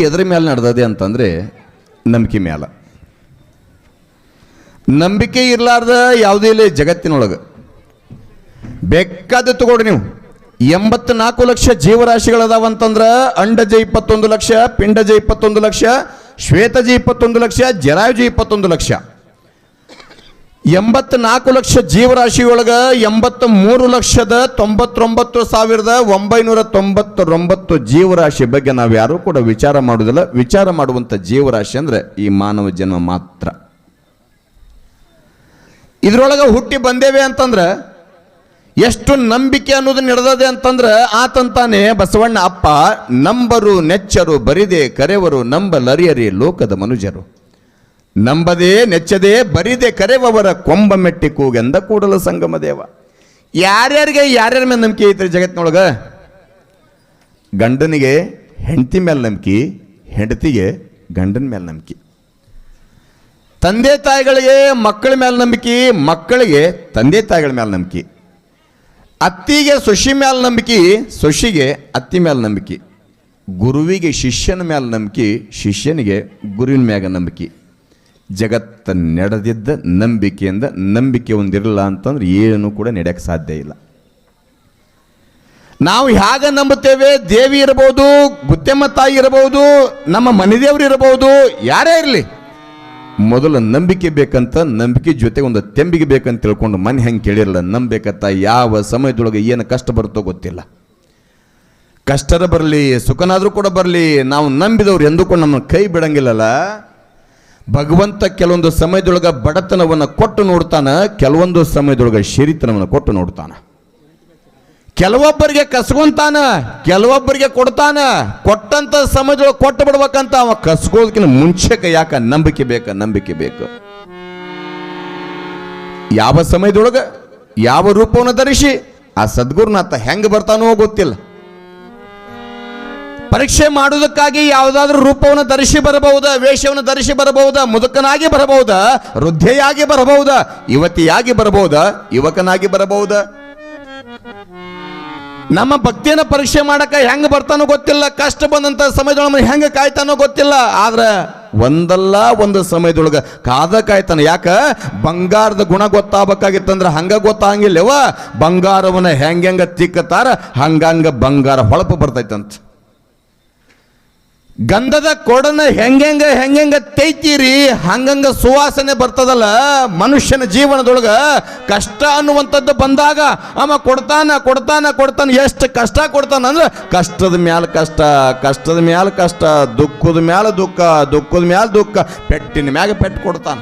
ಎದರ ಮೇಲೆ ನಡೆದದೆ ಅಂತಂದರೆ ನಂಬಿಕೆ ಮೇಲೆ. ನಂಬಿಕೆ ಇರಲಾರ್ದ ಯಾವುದೇ ಇಲ್ಲ ಜಗತ್ತಿನೊಳಗೆ. ಬೇಕಾದ ತಗೊಳ್ರಿ ನೀವು. 84 ಲಕ್ಷ ಜೀವರಾಶಿಗಳದಾವಂತಂದ್ರೆ ಅಂಡಜ 21 ಲಕ್ಷ, ಪಿಂಡಜ 21 ಲಕ್ಷ, ಶ್ವೇತಜ 21 ಲಕ್ಷ, ಜರಾಯುಜ 21 ಲಕ್ಷ. 84 ಲಕ್ಷ ಜೀವರಾಶಿಯೊಳಗೆ 83,99,999 ಜೀವರಾಶಿ ಬಗ್ಗೆ ನಾವು ಯಾರೂ ಕೂಡ ವಿಚಾರ ಮಾಡುವುದಿಲ್ಲ. ವಿಚಾರ ಮಾಡುವಂಥ ಜೀವರಾಶಿ ಅಂದರೆ ಈ ಮಾನವ ಜನ್ಮ ಮಾತ್ರ. ಇದರೊಳಗೆ ಹುಟ್ಟಿ ಬಂದೇವೆ ಅಂತಂದ್ರೆ ಎಷ್ಟು ನಂಬಿಕೆ ಅನ್ನೋದು ನಡೆದದೆ ಅಂತಂದ್ರೆ ಆತಂತಾನೆ ಬಸವಣ್ಣ ಅಪ್ಪ ನಂಬರು ನೆಚ್ಚರು ಬರಿದೆ ಕರೆವರು ನಂಬಲರಿಯರಿ ಲೋಕದ ಮನುಜರು. ನಂಬದೇ ನೆಚ್ಚದೆ ಬರಿದೆ ಕರೆವವರ ಕೊಂಬ ಮೆಟ್ಟಿ ಕೂಗೆಂದ ಕೂಡಲ ಸಂಗಮ ದೇವ. ಯಾರ್ಯಾರಿಗೆ ಯಾರ್ಯಾರ ಮೇಲೆ ನಂಬಿಕೆ ಐತ್ರಿ ಜಗತ್ತಿನೊಳಗೆ? ಗಂಡನಿಗೆ ಹೆಂಡತಿ ಮೇಲೆ ನಂಬಿಕೆ, ಹೆಂಡತಿಗೆ ಗಂಡನ ಮೇಲೆ ನಂಬಿಕೆ. ತಂದೆ ತಾಯಿಗಳಿಗೆ ಮಕ್ಕಳ ಮೇಲೆ ನಂಬಿಕೆ, ಮಕ್ಕಳಿಗೆ ತಂದೆ ತಾಯಿಗಳ ಮೇಲೆ ನಂಬಿಕೆ. ಅತ್ತಿಗೆ ಸೊಸಿ ಮೇಲೆ ನಂಬಿಕೆ, ಸೊಸಿಗೆ ಅತ್ತಿ ಮೇಲೆ ನಂಬಿಕೆ. ಗುರುವಿಗೆ ಶಿಷ್ಯನ ಮೇಲೆ ನಂಬಿಕೆ, ಶಿಷ್ಯನಿಗೆ ಗುರುವಿನ ಮ್ಯಾಗ ನಂಬಿಕೆ. ಜಗತ್ತ ನಡೆದಿದ್ದ ನಂಬಿಕೆಯಿಂದ. ನಂಬಿಕೆ ಒಂದಿರಲ್ಲ ಅಂತಂದ್ರೆ ಏನು ಕೂಡ ನಡೆಯಕ್ಕೆ ಸಾಧ್ಯ ಇಲ್ಲ. ನಾವು ಹೇಗೆ ನಂಬುತ್ತೇವೆ, ದೇವಿ ಇರಬಹುದು, ಬುದ್ಧಮ್ಮ ತಾಯಿ ಇರಬಹುದು, ನಮ್ಮ ಮನೆದೇವರು ಇರಬಹುದು, ಯಾರೇ ಇರಲಿ, ಮೊದಲು ನಂಬಿಕೆ ಬೇಕಂತ. ನಂಬಿಕೆ ಜೊತೆ ಒಂದು ತೆಂಬಿಗೆ ಬೇಕಂತ ತಿಳ್ಕೊಂಡು ಮನೆ ಹೆಂಗೆ ಕೇಳಿರಲ್ಲ. ನಂಬೇಕಂತ ಯಾವ ಸಮಯದೊಳಗೆ ಏನು ಕಷ್ಟ ಬರುತ್ತೋ ಗೊತ್ತಿಲ್ಲ. ಕಷ್ಟರ ಬರಲಿ ಸುಖನಾದರೂ ಕೂಡ ಬರಲಿ, ನಾವು ನಂಬಿದವ್ರು ಎಂದೂ ಕೂಡ ನಮ್ಮ ಕೈ ಬಿಡಂಗಿಲ್ಲಲ್ಲ. ಭಗವಂತ ಕೆಲವೊಂದು ಸಮಯದೊಳಗೆ ಬಡತನವನ್ನು ಕೊಟ್ಟು ನೋಡ್ತಾನೆ, ಕೆಲವೊಂದು ಸಮಯದೊಳಗೆ ಶಿರಿತನವನ್ನು ಕೊಟ್ಟು ನೋಡ್ತಾನೆ. ಕೆಲವೊಬ್ಬರಿಗೆ ಕಸ್ಕೊಂತಾನ, ಕೆಲವೊಬ್ಬರಿಗೆ ಕೊಡ್ತಾನ. ಕೊಟ್ಟಂತ ಸಮಯದೊಳಗೆ ಕೊಟ್ಟು ಬಿಡ್ಬೇಕಂತ ಅವ ಕಸ್ಕೋದಕ್ಕಿಂತ ಮುಂಚೆಗೆ ಯಾಕ ನಂಬಿಕೆ ಬೇಕು, ನಂಬಿಕೆ ಬೇಕು. ಯಾವ ಸಮಯದೊಳಗೆ ಯಾವ ರೂಪವನ್ನು ಧರಿಸಿ ಆ ಸದ್ಗುರುನಾಥ ಹೆಂಗೆ ಬರ್ತಾನೋ ಗೊತ್ತಿಲ್ಲ. ಪರೀಕ್ಷೆ ಮಾಡುವುದಕ್ಕಾಗಿ ಯಾವುದಾದ್ರೂ ರೂಪವನ್ನು ಧರಿಸಿ ಬರಬಹುದಾ, ವೇಷವನ್ನು ಧರಿಸಿ ಬರಬಹುದಾ, ಮುದುಕನಾಗಿ ಬರಬಹುದಾ, ವೃದ್ಧೆಯಾಗಿ ಬರಬಹುದಾ, ಯುವತಿಯಾಗಿ ಬರಬಹುದಾ, ಯುವಕನಾಗಿ ಬರಬಹುದಾ? ನಮ್ಮ ಭಕ್ತಿಯನ್ನು ಪರೀಕ್ಷೆ ಮಾಡಕ್ಕೆ ಹೆಂಗೆ ಬರ್ತಾನೋ ಗೊತ್ತಿಲ್ಲ. ಕಷ್ಟ ಬಂದಂಥ ಸಮಯದೊಳಗೆ ಹೆಂಗೆ ಕಾಯ್ತಾನೋ ಗೊತ್ತಿಲ್ಲ. ಆದ್ರೆ ಒಂದಲ್ಲ ಒಂದು ಸಮಯದೊಳಗೆ ಕಾಯ್ತಾನೆ. ಯಾಕ? ಬಂಗಾರದ ಗುಣ ಗೊತ್ತಾಗಬೇಕಾಗಿತ್ತಂದ್ರೆ ಹಂಗ ಗೊತ್ತಾಗಂಗಿಲ್ಲವ. ಬಂಗಾರವನ್ನ ಹೆಂಗ ತಿಕ್ಕತಾರ ಹಂಗಂಗ ಬಂಗಾರ ಹೊಳಪು ಬರ್ತೈತಂತ. ಗಂಧದ ಕೊಡನ ಹೆಂಗ ತೈತೀರಿ ಹಂಗಂಗ ಸುವಾಸನೆ ಬರ್ತದಲ್ಲ. ಮನುಷ್ಯನ ಜೀವನದೊಳಗ ಕಷ್ಟ ಅನ್ನುವಂಥದ್ದು ಬಂದಾಗ ಅವ ಕೊಡ್ತಾನ. ಎಷ್ಟು ಕಷ್ಟ ಕೊಡ್ತಾನ ಅಂದ್ರೆ ಕಷ್ಟದ ಮ್ಯಾಲ ಕಷ್ಟ, ಕಷ್ಟದ ಮ್ಯಾಲ ಕಷ್ಟ, ದುಃಖದ ಮ್ಯಾಲ ದುಃಖ, ದುಃಖದ ಮ್ಯಾಲ ದುಃಖ, ಪೆಟ್ಟಿನ ಮ್ಯಾಗ ಪೆಟ್ಟು ಕೊಡ್ತಾನ.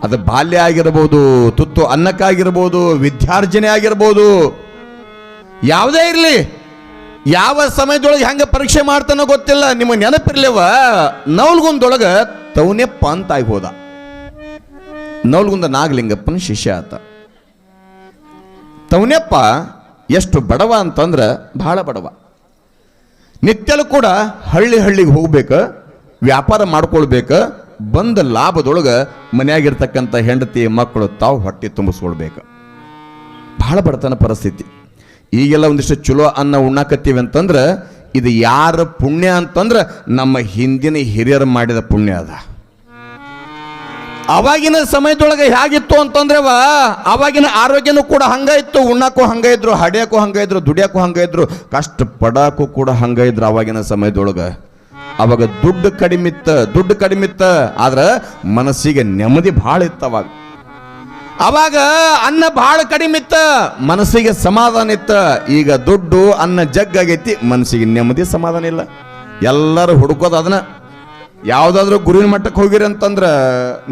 ಅದು ಬಾಲ್ಯ ಆಗಿರ್ಬೋದು, ತುತ್ತು ಅನ್ನಕ್ಕಾಗಿರ್ಬೋದು, ವಿದ್ಯಾರ್ಜನೆ ಆಗಿರ್ಬೋದು, ಯಾವುದೇ ಇರಲಿ, ಯಾವ ಸಮಯದೊಳಗೆ ಹೆಂಗೆ ಪರೀಕ್ಷೆ ಮಾಡ್ತಾನೋ ಗೊತ್ತಿಲ್ಲ. ನಿಮಗೆ ನೆನಪಿರ್ಲಿವ, ನವಲ್ಗುಂದೊಳಗೆ ತೌನೆಪ್ಪ ಅಂತ ಆಗಿ ಹೋದ. ನವಲ್ಗುಂದ ನಾಗಲಿಂಗಪ್ಪನ ಶಿಷ್ಯ ಆತ. ತೌನೆಪ್ಪ ಎಷ್ಟು ಬಡವ ಅಂತಂದ್ರೆ ಬಹಳ ಬಡವ. ನಿತ್ಯಲೂ ಕೂಡ ಹಳ್ಳಿಗೆ ಹೋಗ್ಬೇಕು, ವ್ಯಾಪಾರ ಮಾಡ್ಕೊಳ್ಬೇಕು. ಬಂದ ಲಾಭದೊಳಗೆ ಮನೆಯಾಗಿರ್ತಕ್ಕಂಥ ಹೆಂಡತಿ ಮಕ್ಕಳು ತಾವು ಹೊಟ್ಟೆ ತುಂಬಿಸ್ಕೊಳ್ಬೇಕು. ಬಹಳ ಬಡತನ ಪರಿಸ್ಥಿತಿ. ಈಗೆಲ್ಲ ಒಂದಿಷ್ಟು ಚಲೋ ಅನ್ನ ಉಣ್ಣಾಕತ್ತೀವಿ ಅಂತಂದ್ರೆ ಇದು ಯಾರ ಪುಣ್ಯ ಅಂತಂದ್ರೆ ನಮ್ಮ ಹಿಂದಿನ ಹಿರಿಯರು ಮಾಡಿದ ಪುಣ್ಯ ಅದ. ಅವಾಗಿನ ಸಮಯದೊಳಗೆ ಹೇಗಿತ್ತು ಅಂತಂದ್ರೆ ಅವಾಗಿನ ಆರೋಗ್ಯನೂ ಕೂಡ ಹಂಗ ಇತ್ತು. ಉಣ್ಣಾಕು ಹಂಗ ಇದ್ರು, ಹಡಿಯಾಕು ಹಂಗ ಇದ್ರು, ದುಡಿಯಾಕು ಹಂಗ ಇದ್ರು, ಕಷ್ಟ ಪಡಾಕು ಕೂಡ ಹಂಗ ಇದ್ರು ಅವಾಗಿನ ಸಮಯದೊಳಗೆ. ಅವಾಗ ದುಡ್ಡು ಕಡಿಮಿತ್ತ ಆದ್ರೆ ಮನಸ್ಸಿಗೆ ನೆಮ್ಮದಿ ಭಾಳ ಇತ್ತು. ಅವಾಗ ಅನ್ನ ಬಹಳ ಕಡಿಮೆ ಇತ್ತ, ಮನಸ್ಸಿಗೆ ಸಮಾಧಾನ ಇತ್ತ. ಈಗ ದುಡ್ಡು ಅನ್ನ ಜಗ್ಗಾಗೈತಿ, ಮನಸ್ಸಿಗೆ ನೆಮ್ಮದಿ ಸಮಾಧಾನ ಇಲ್ಲ. ಎಲ್ಲರೂ ಹುಡುಕೋದು ಅದನ್ನ. ಯಾವುದಾದ್ರೂ ಗುರುವಿನ ಮಟ್ಟಕ್ಕೆ ಹೋಗಿರಿ ಅಂತಂದ್ರೆ,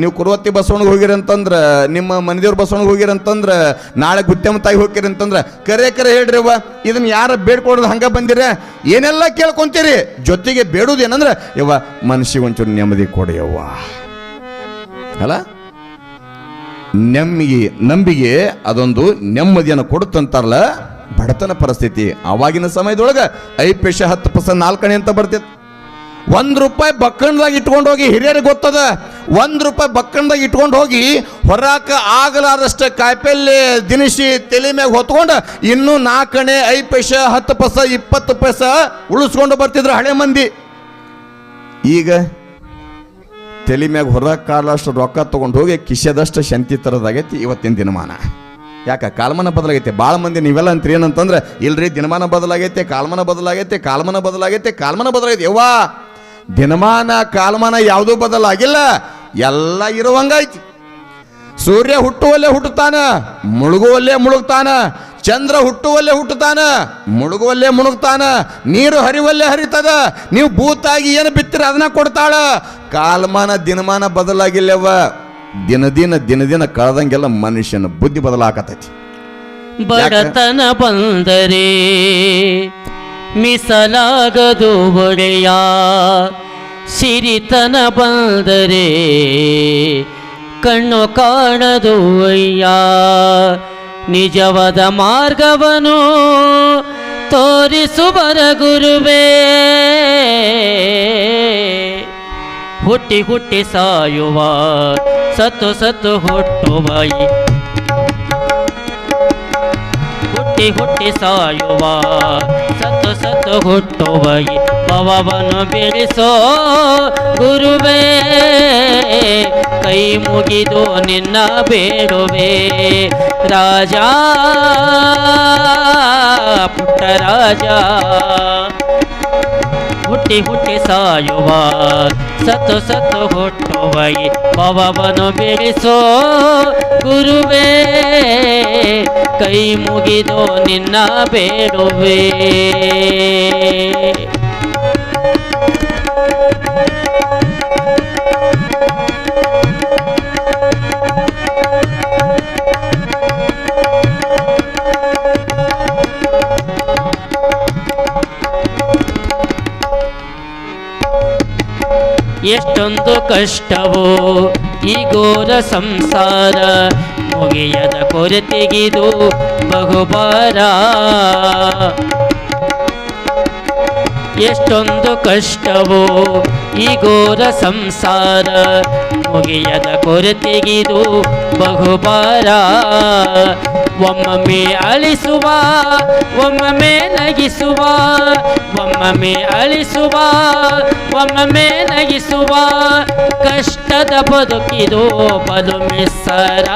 ನೀವು ಕುರುವತ್ತಿ ಬಸವಣಿಗೆ ಹೋಗಿರಿ ಅಂತಂದ್ರೆ, ನಿಮ್ಮ ಮನೆದೇವ್ರ ಬಸವಣಿಗೆ ಹೋಗಿರಿ ಅಂತಂದ್ರೆ, ನಾಳೆ ಗುತ್ತಮ್ಮ ತಾಯಿ ಹೋಗಿರಿ ಅಂತಂದ್ರೆ ಕರೆ ಹೇಳ್ರಿ ಅವ್ವ, ಇದನ್ನ ಯಾರ ಬೇಡ್ಕೊಡೋದು ಹಂಗ ಬಂದಿರ ಏನೆಲ್ಲ ಕೇಳ್ಕೊಂತೀರಿ. ಜೊತೆಗೆ ಬೇಡುದು ಏನಂದ್ರೆ ಯವ್ವ ಮನಸ್ಸಿಗೆ ಒಂಚೂರು ನೆಮ್ಮದಿ ಕೊಡಿಯವ್ವ ಅಲ್ಲ. ನಂಬಿಗೆ ಅದೊಂದು ನೆಮ್ಮದಿಯನ್ನು ಕೊಡುತ್ತಂತಾರಲ್ಲ. ಬಡತನ ಪರಿಸ್ಥಿತಿ ಆವಾಗಿನ ಸಮಯದೊಳಗೆ 5 10 ಪೈಸೆ 4 ಅಂತ ಬರ್ತಿತ್ತು. ₹1 ಬಕ್ಕಣದಾಗ ಇಟ್ಕೊಂಡು ಹೋಗಿ, ಹಿರಿಯರಿಗೆ ಗೊತ್ತದ, ₹1 ಬಕ್ಕಣದಾಗ ಇಟ್ಕೊಂಡು ಹೋಗಿ ಹೊರಾಕ ಆಗಲಾರಷ್ಟು ಕಾಯಿಪಲ್ಲೆ ದಿನಸಿ ತಲೆ ಮ್ಯಾಗ ಹೊತ್ಕೊಂಡು ಇನ್ನೂ 4 5 ಪೈಸೆ 10 ಪೈಸೆ 20 ಪೈಸೆ ಉಳಿಸ್ಕೊಂಡು ಬರ್ತಿದ್ರು ಹಳೆ ಮಂದಿ. ಈಗ ತಲೆ ಮ್ಯಾಗ ಹೊರ ಕಾಲಷ್ಟು ರೊಕ್ಕ ತೊಗೊಂಡು ಹೋಗಿ ಕಿಶೆದಷ್ಟು ಶಂತಿ ಥರದಾಗೈತಿ ಇವತ್ತಿನ ದಿನಮಾನ. ಯಾಕೆ ಕಾಲಮಾನ ಬದಲಾಗೈತೆ. ಭಾಳ ಮಂದಿ ನೀವೆಲ್ಲ ಅಂತೀರಿ ಏನಂತಂದ್ರೆ ಇಲ್ರಿ ದಿನಮಾನ ಬದಲಾಗೈತೆ, ಕಾಲಮಾನ ಬದಲಾಗೈತೆ, ಕಾಲಮಾನ ಬದಲಾಗೈತೆ, ಕಾಲಮಾನ ಬದಲಾಗೈತೆ. ಯವ್ವಾ, ದಿನಮಾನ ಕಾಲಮಾನ ಯಾವುದೂ ಬದಲಾಗಿಲ್ಲ, ಎಲ್ಲ ಇರುವಂಗಾಯ್ತಿ. ಸೂರ್ಯ ಹುಟ್ಟುವಲ್ಲೇ ಹುಟ್ಟುತ್ತಾನ, ಮುಳುಗುವಲ್ಲೇ ಮುಳುಗ್ತಾನ. ಚಂದ್ರ ಹುಟ್ಟುವಲ್ಲೇ ಹುಟ್ಟುತ್ತಾನ, ಮುಳುಗುವಲ್ಲೇ ಮುಳುಗ್ತಾನ. ನೀರು ಹರಿವಲ್ಲೇ ಹರಿತದ. ನೀವು ಭೂತಾಗಿ ಏನು ಬಿತ್ತಿರ ಅದನ್ನ ಕೊಡ್ತಾಳ. ಕಾಲಮಾನ ದಿನಮಾನ ಬದಲಾಗಿಲ್ಲವ. ದಿನ ಕಳೆದಂಗೆಲ್ಲ ಮನುಷ್ಯನ ಬುದ್ಧಿ ಬದಲಾಕತೈತಿ. ಬಡತನ ಬಂದರೆ ಮಿಸಲಾಗದು ಒಡೆಯ, ಸಿರಿತನ ಬಂದರೆ ಕಣ್ಣು ಕಾಣದು ಅಯ್ಯ. ನಿಜವಾದ ಮಾರ್ಗವನು ತೋರಿಸುವರ ಗುರುವೇ, ಹುಟ್ಟಿ ಹುಟ್ಟಿ ಸಾಯುವ ಸತ್ತು ಸತ್ತು ಹುಟ್ಟುವ, ಹುಟ್ಟಿ ಹುಟ್ಟಿ ಸಾಯುವ ಸತ್ತು ಸತ್ತು ಹುಟ್ಟುವ ಭವವನ್ನು ಬಿಡಿಸೋ ಗುರುವೇ. ಕೈ ಮುಗಿದು ನಿನ್ನ ಬೇಡುವೆ ರಾಜ, ಪುಟ್ಟ ರಾಜ. ಹುಟ್ಟಿ ಹುಟ್ಟಿ ಸಾಯುವ ಸತ್ತು ಸತ್ತು ಹುಟ್ಟುವ ಭವವನ್ನು ಬಿಡಿಸೋ ಗುರುವೇ. ಕೈ ಮುಗಿದು ನಿನ್ನ ಬೇಡುವೆ. ಎಷ್ಟೊಂದು ಕಷ್ಟವೋ ಈ ಘೋರ ಸಂಸಾರ, ಮುಗಿಯದ ಕೊರತೆಗಿದು ಬಹುಬಾರ. ಎಷ್ಟೊಂದು ಕಷ್ಟವೋ ಈ ಘೋರ ಸಂಸಾರ, ಮುಗಿಯದ ಕೊರತೆಗಿದು ಬಹುಬಾರ. ಒಮ್ಮೊಮ್ಮೆ ಅಳಿಸುವ ಒಮ್ಮೊಮ್ಮೆ ನಗಿಸುವ, ಒಮ್ಮೊಮ್ಮೆ ಅಳಿಸುವ ಒಮ್ಮೊಮ್ಮೆ ನಗಿಸುವ. ಕಷ್ಟದ ಬದುಕಿದು ಬಲು ಮಿಸ್ಸರ,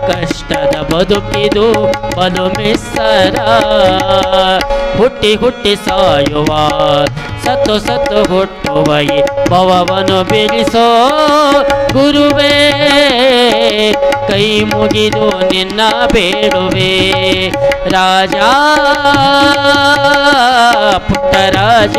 ಕಷ್ಟದ ಬದುಕಿದು ಬಲು ಮಿಸ್ಸರ. ಹುಟ್ಟಿ ಹುಟ್ಟಿ ಸಾಯುವ ಸತ್ತು ಸತ್ತು ಹುಟ್ಟುವ ಭವವನ್ನು ಬಿಡಿಸೋ ಗುರುವೇ. ಕೈ ಮುಗಿದು ನಿನ್ನ ಬೇಡುವೆ ರಾಜ, ಪುಟ್ಟ ರಾಜ.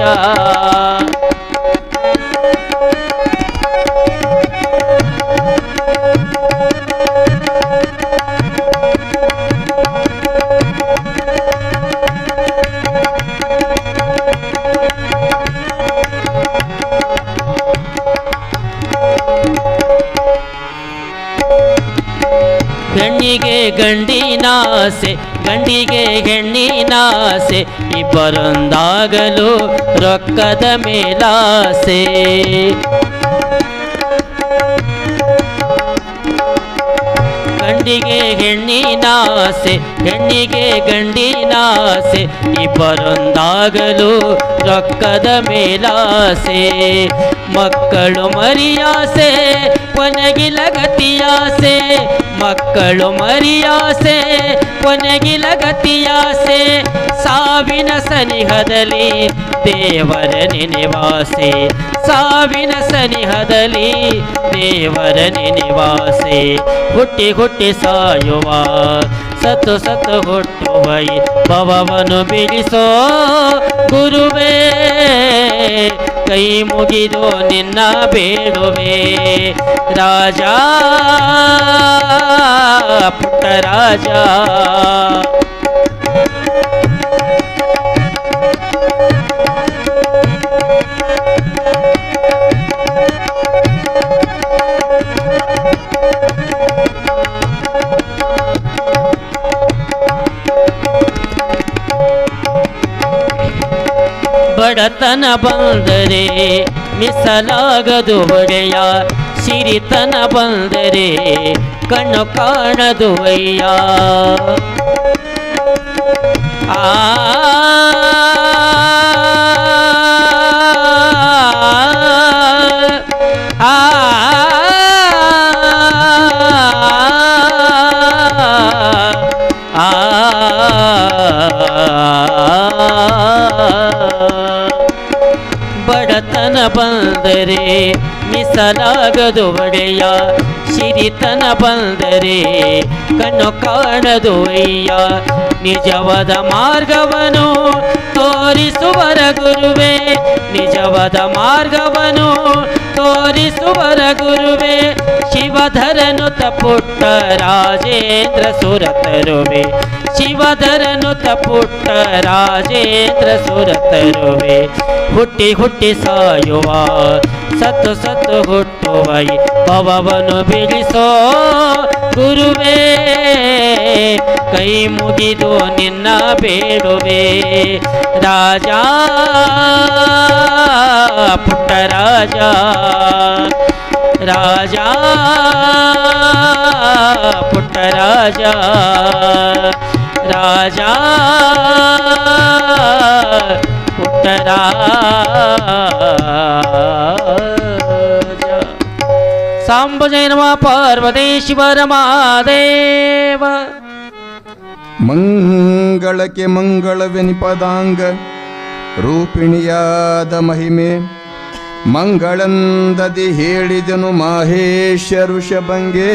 ಹೆಣ್ಣಿಗೆ ಗಂಡಿನಾಸೆ, ಗಂಡಿಗೆ ಹೆಣ್ಣಿನಾಸೆ, ಇಬ್ಬರೊಂದಾಗಲು ರೊಕ್ಕದ ಮೇಲಾಸೆ. ಗಂಡಿಗೆ ಹೆಣ್ಣಿನಾಸೆ, ಹೆಣ್ಣಿಗೆ ಗಂಡಿನಾಸೆ, ಇಬ್ಬರೊಂದಾಗಲು ರೊಕ್ಕದ ಮೇಲಾಸೆ. ಮಕ್ಕಳು ಮರಿಯಾಸೆ ಕೊನೆಗಿಲ ಗತಿಯಾಸೆ, ಮಕ್ಕಳು ಮರಿಯಾಸೆ ಕೊನೆಗಿಲ ಗತಿಯಾಸೆ. ಸಾವಿನ ಸನಿಹದಲ್ಲಿ ದೇವರ ನೆನೆವಾಸೆ, ಸಾವಿನ ಸನಿಹದಲ್ಲಿ ದೇವರ ನೆನೆವಾಸೆ. ಹುಟ್ಟಿ ಹುಟ್ಟಿ ಸಾಯುವ ಸತ್ತು ಸತ್ತು ಹುಟ್ಟುವ ಭವವನ್ನು ಬಿಡಿಸೋ ಗುರುವೇ. ಕೈ ಮುಗಿದು ನಿನ್ನ ಬೇಡುವೆ ರಾಜ, ಪುಟ್ಟ ರಾಜ. ಬಡತನ ಬಂದರೆ ಮಿಸಲಾಗದು ಒಡೆಯ, ಸಿರಿತನ ಬಂದರೆ ಕಣ್ಣು ಕಾಣದು ಅಯ್ಯ. ಆ ಬಡತನ ಬಂದರೆ ಮಿಸಲಾಗದು ಒಡೆಯ, ಸಿರಿತನ ಬಂದರೆ ಕಣ್ಣು ಕಾಣದು ಅಯ್ಯ. ನಿಜವಾದ ಮಾರ್ಗವನ್ನು ತೋರಿಸುವರ ಗುರುವೇ, ನಿಜವಾದ ಮಾರ್ಗವನ್ನು ತೋರಿಸುವರ ಗುರುವೇ, ಶಿವಧರನು ತಪುಟ್ಟ ರಾಜೇಂದ್ರ ಸುರತರುವೆ, ಶಿವಧರನು ತಪುಟ್ಟ ರಾಜೇಂದ್ರ ಸುರತರುವೆ. ಹುಟ್ಟಿ ಹುಟ್ಟಿ ಸಾಯುವ ಸತ್ತು ಸತ್ತು ಹುಟ್ಟುವ ಈ ಭವವನ್ನು ಬಿಡಿಸೋ ಗುರುವೇ, ಕೈ ಮುಗಿದು ನಿನ್ನ ಬೇಡುವೆ ರಾಜ, ಪುಟ್ಟ ರಾಜ, ರಾಜ ಪುಟ್ಟ ರಾಜ, ರಾಜ ಪುಟ್ಟ ರಾಜ. ಸಾಂಬ ಜಯ ನಮ ಪಾರ್ವತಿ ಶಿವರ ಮಹಾದೇವ. ಮಂಗಳಕ್ಕೆ ಮಂಗಳವೆನಿಪದಾಂಗ ರೂಪಿಣಿಯಾದ ಮಹಿಮೆ, ಮಂಗಳಂದದಿ ಹೇಳಿದನು ಮಹೇಶ ಋಷಭಂಗೆ,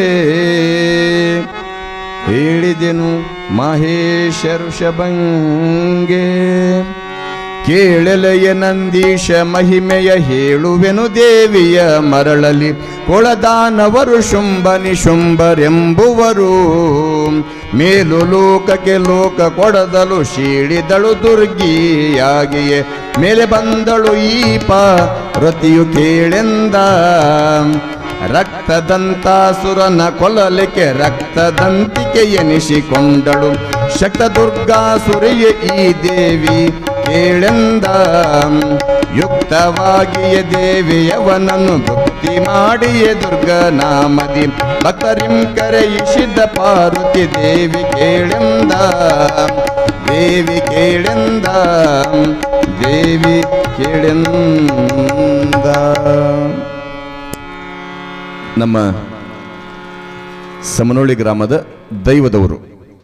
ಹೇಳಿದೆನು ಮಹೇಶ ಋಷಭಂಗೆ. ಕೇಳಲೆಯ ನಂದೀಶ ಮಹಿಮೆಯ ಹೇಳುವೆನು ದೇವಿಯ ಮರಳಲಿ, ಕೊಳದಾನವರು ಶುಂಭ ನಿಶುಂಭರೆಂಬುವರು. ಮೇಲು ಲೋಕಕ್ಕೆ ಲೋಕ ಕೊಡದಲು ಶೀಳಿದಳು ದುರ್ಗಿಯಾಗಿಯೇ, ಮೇಲೆ ಬಂದಳು ಈ ಪಾರ್ವತಿಯು ಕೇಳೆಂದ. ರಕ್ತದಂತಾಸುರನ ಕೊಲ್ಲಲಿಕ್ಕೆ ರಕ್ತದಂತಿಕೆ ಎನಿಸಿಕೊಂಡಳು, ಶಕ್ತ ದುರ್ಗಾಸುರಿಯ ಈ ದೇವಿ ಕೇಳೆಂದ. ಯುಕ್ತವಾಗಿಯೇ ದೇವಿಯವನನ್ನು ಭಕ್ತಿ ಮಾಡಿಯೇ ದುರ್ಗನಾಮದಿ, ಭಕ್ತರಿಂ ಕರೆಯಿಸಿದ ಪಾರ್ವತಿ ದೇವಿ ಕೇಳೆಂದ, ದೇವಿ ಕೇಳೆಂದ, ದೇವಿ ಕೇಳೆಂದ. ನಮ್ಮ ಸಮನೋಳಿ ಗ್ರಾಮದ ದೈವದವರು